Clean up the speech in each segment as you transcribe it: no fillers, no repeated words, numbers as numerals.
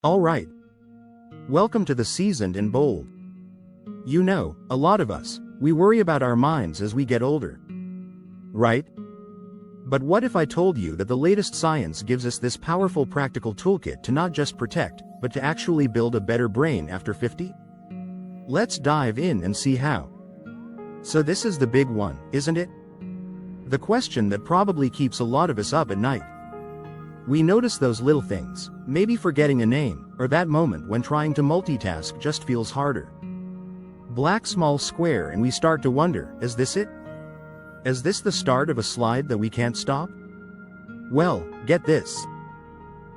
Alright. Welcome to the Seasoned and Bold. You know, a lot of us, we worry about our minds as we get older. Right? But what if I told you that the latest science gives us this powerful practical toolkit to not just protect, but to actually build a better brain after 50? Let's dive in and see how. So this is the big one, isn't it? The question that probably keeps a lot of us up at night. We notice those little things, maybe forgetting a name, or that moment when trying to multitask just feels harder. Black small square and we start to wonder, is this it? Is this the start of a slide that we can't stop? Well, get this.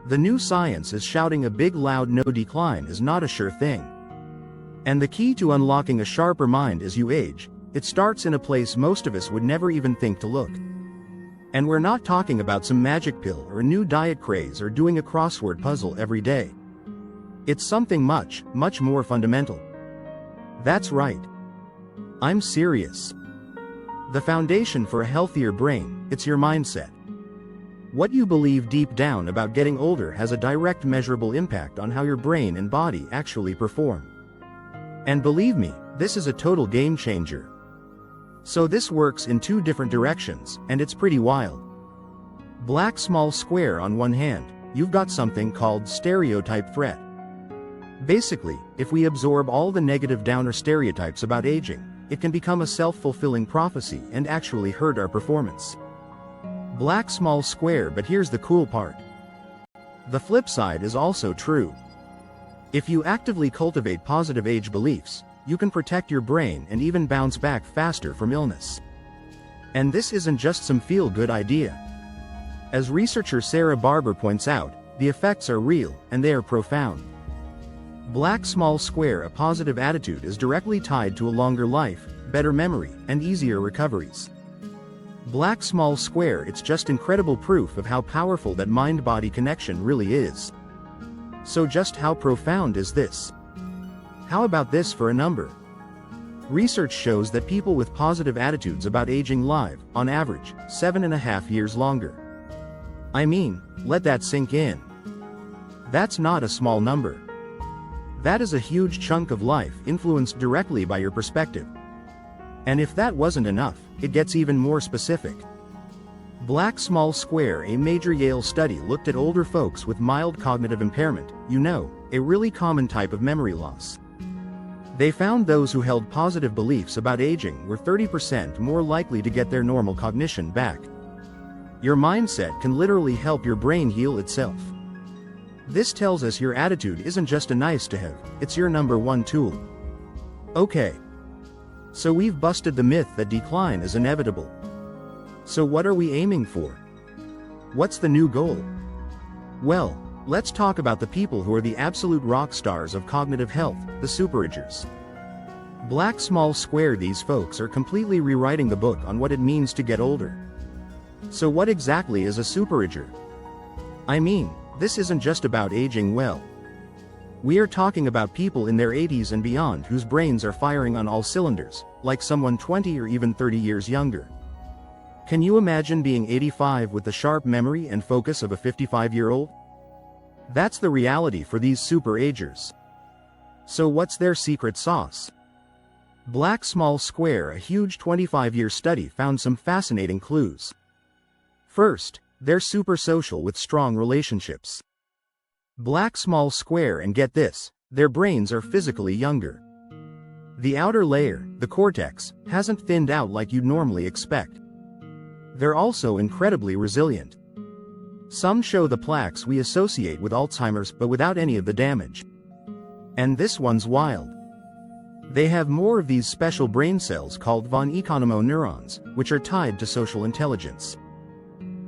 The new science is shouting a big loud no, decline is not a sure thing. And the key to unlocking a sharper mind as you age, it starts in a place most of us would never even think to look. And we're not talking about some magic pill or a new diet craze or doing a crossword puzzle every day. It's something much, much more fundamental. That's right. I'm serious. The foundation for a healthier brain, it's your mindset. What you believe deep down about getting older has a direct measurable impact on how your brain and body actually perform. And believe me, this is a total game changer. So this works in two different directions, and it's pretty wild. Black small square on one hand, you've got something called stereotype threat. Basically, if we absorb all the negative downer stereotypes about aging, it can become a self-fulfilling prophecy and actually hurt our performance. Black small square, but here's the cool part. The flip side is also true. If you actively cultivate positive age beliefs, you can protect your brain and even bounce back faster from illness. And this isn't just some feel-good idea. As researcher Sarah Barber points out, the effects are real, and they are profound. Black small square, a positive attitude is directly tied to a longer life, better memory, and easier recoveries. Black small square, it's just incredible proof of how powerful that mind-body connection really is. So just how profound is this? How about this for a number? Research shows that people with positive attitudes about aging live, on average, 7.5 years longer. I mean, let that sink in. That's not a small number. That is a huge chunk of life influenced directly by your perspective. And if that wasn't enough, it gets even more specific. Black small square, a major Yale study looked at older folks with mild cognitive impairment, you know, a really common type of memory loss. They found those who held positive beliefs about aging were 30% more likely to get their normal cognition back. Your mindset can literally help your brain heal itself. This tells us your attitude isn't just a nice to have, it's your number one tool. Okay. So we've busted the myth that decline is inevitable. So what are we aiming for? What's the new goal? Well, let's talk about the people who are the absolute rock stars of cognitive health, the superagers. Black small square, these folks are completely rewriting the book on what it means to get older. So what exactly is a superager? I mean, this isn't just about aging well. We are talking about people in their 80s and beyond whose brains are firing on all cylinders, like someone 20 or even 30 years younger. Can you imagine being 85 with the sharp memory and focus of a 55-year-old? That's the reality for these superagers. So what's their secret sauce? Black small square, a huge 25-year study found some fascinating clues. First, they're super social with strong relationships. Black small square, and get this, their brains are physically younger. The outer layer, the cortex, hasn't thinned out like you'd normally expect. They're also incredibly resilient. Some show the plaques we associate with Alzheimer's but without any of the damage. And this one's wild. They have more of these special brain cells called von Economo neurons, which are tied to social intelligence.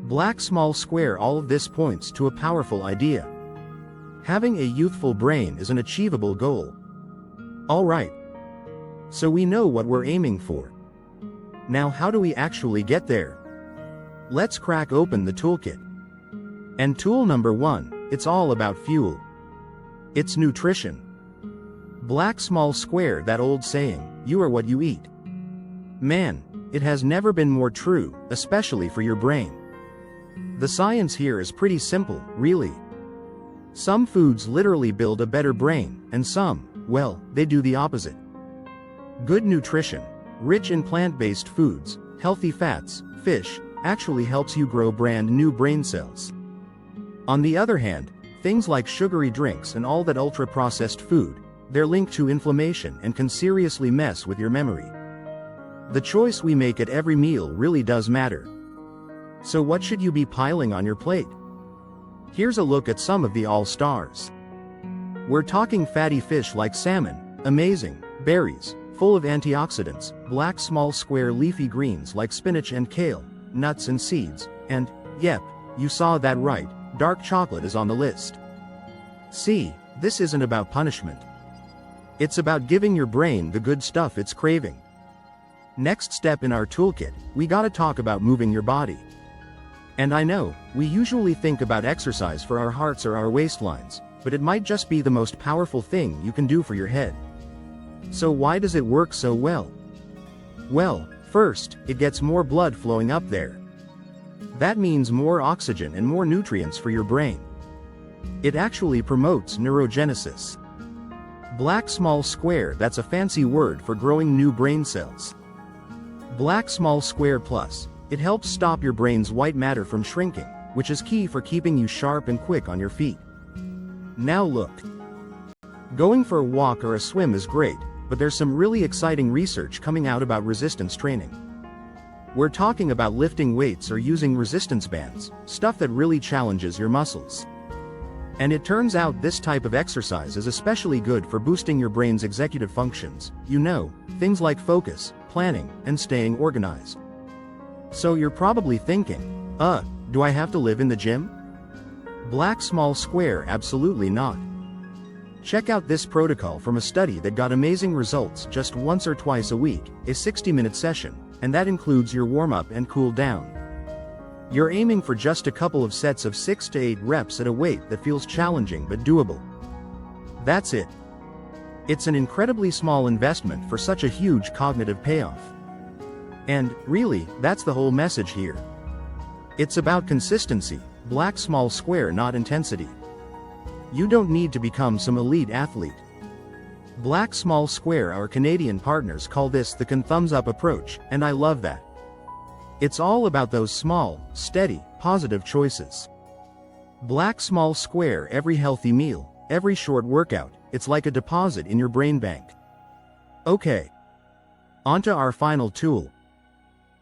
Black small square, all of this points to a powerful idea. Having a youthful brain is an achievable goal. Alright. So we know what we're aiming for. Now how do we actually get there? Let's crack open the toolkit. And tool number 1, it's all about fuel. It's nutrition. Black small square, that old saying, you are what you eat. Man, it has never been more true, especially for your brain. The science here is pretty simple, really. Some foods literally build a better brain, and some, well, they do the opposite. Good nutrition, rich in plant-based foods, healthy fats, fish, actually helps you grow brand new brain cells. On the other hand, things like sugary drinks and all that ultra-processed food, they're linked to inflammation and can seriously mess with your memory. The choice we make at every meal really does matter. So what should you be piling on your plate? Here's a look at some of the all-stars. We're talking fatty fish like salmon, amazing, berries, full of antioxidants, black small square leafy greens like spinach and kale, nuts and seeds, and, yep, you saw that right, dark chocolate is on the list. See, this isn't about punishment. It's about giving your brain the good stuff it's craving. Next step in our toolkit, we gotta talk about moving your body. And I know, we usually think about exercise for our hearts or our waistlines, but it might just be the most powerful thing you can do for your head. So why does it work so well? Well, first, it gets more blood flowing up there. That means more oxygen and more nutrients for your brain. It actually promotes neurogenesis. Black small square, that's a fancy word for growing new brain cells. Black small square plus, it helps stop your brain's white matter from shrinking, which is key for keeping you sharp and quick on your feet. Now look. Going for a walk or a swim is great, but there's some really exciting research coming out about resistance training. We're talking about lifting weights or using resistance bands, stuff that really challenges your muscles. And it turns out this type of exercise is especially good for boosting your brain's executive functions, things like focus, planning, and staying organized. So you're probably thinking, do I have to live in the gym? Black small square, absolutely not. Check out this protocol from a study that got amazing results just once or twice a week, a 60-minute session, and that includes your warm-up and cool down. You're aiming for just a couple of sets of 6 to 8 reps at a weight that feels challenging but doable. That's it. It's an incredibly small investment for such a huge cognitive payoff. And, really, that's the whole message here. It's about consistency, black small square, not intensity. You don't need to become some elite athlete. Black small square, our Canadian partners call this the thumbs up approach, and I love that. It's all about those small, steady, positive choices. Black small square, every healthy meal, every short workout, it's like a deposit in your brain bank. Okay. Onto our final tool.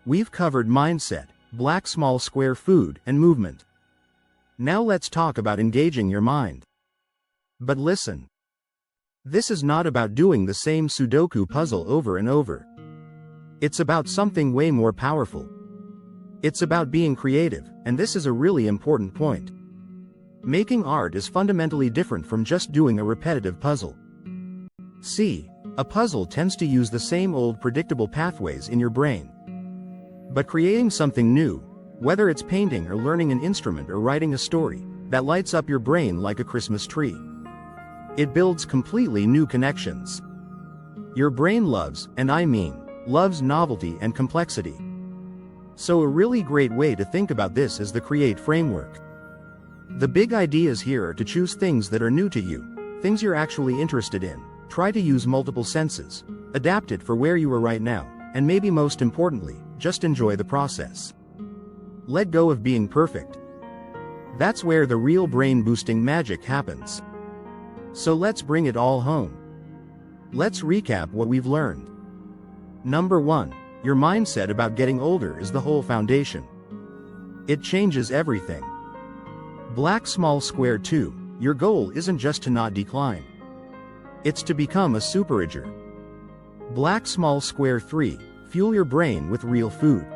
We've covered mindset, black small square food, and movement. Now let's talk about engaging your mind. But listen. This is not about doing the same Sudoku puzzle over and over. It's about something way more powerful. It's about being creative, and this is a really important point. Making art is fundamentally different from just doing a repetitive puzzle. See, a puzzle tends to use the same old predictable pathways in your brain. But creating something new, whether it's painting or learning an instrument or writing a story, that lights up your brain like a Christmas tree. It builds completely new connections. Your brain loves, and I mean, loves novelty and complexity. So a really great way to think about this is the Create framework. The big ideas here are to choose things that are new to you, things you're actually interested in, try to use multiple senses, adapt it for where you are right now, and maybe most importantly, just enjoy the process. Let go of being perfect. That's where the real brain-boosting magic happens. So let's bring it all home. Let's recap what we've learned. Number 1, your mindset about getting older is the whole foundation. It changes everything. Black small square 2, your goal isn't just to not decline. It's to become a superager. Black small square 3, fuel your brain with real food.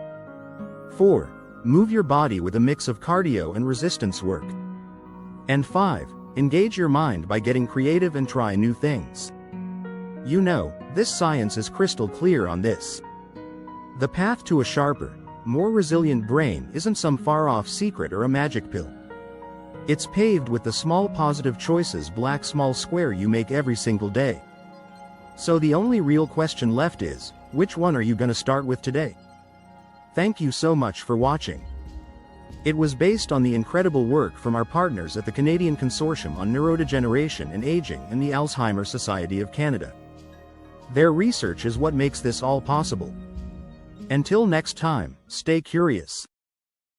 4, move your body with a mix of cardio and resistance work. And 5, engage your mind by getting creative and try new things. This science is crystal clear on this. The path to a sharper, more resilient brain isn't some far-off secret or a magic pill. It's paved with the small positive choices black small square you make every single day. So the only real question left is, which one are you going to start with today? Thank you so much for watching. It was based on the incredible work from our partners at the Canadian Consortium on Neurodegeneration and Aging and the Alzheimer's Society of Canada. Their research is what makes this all possible. Until next time, stay curious.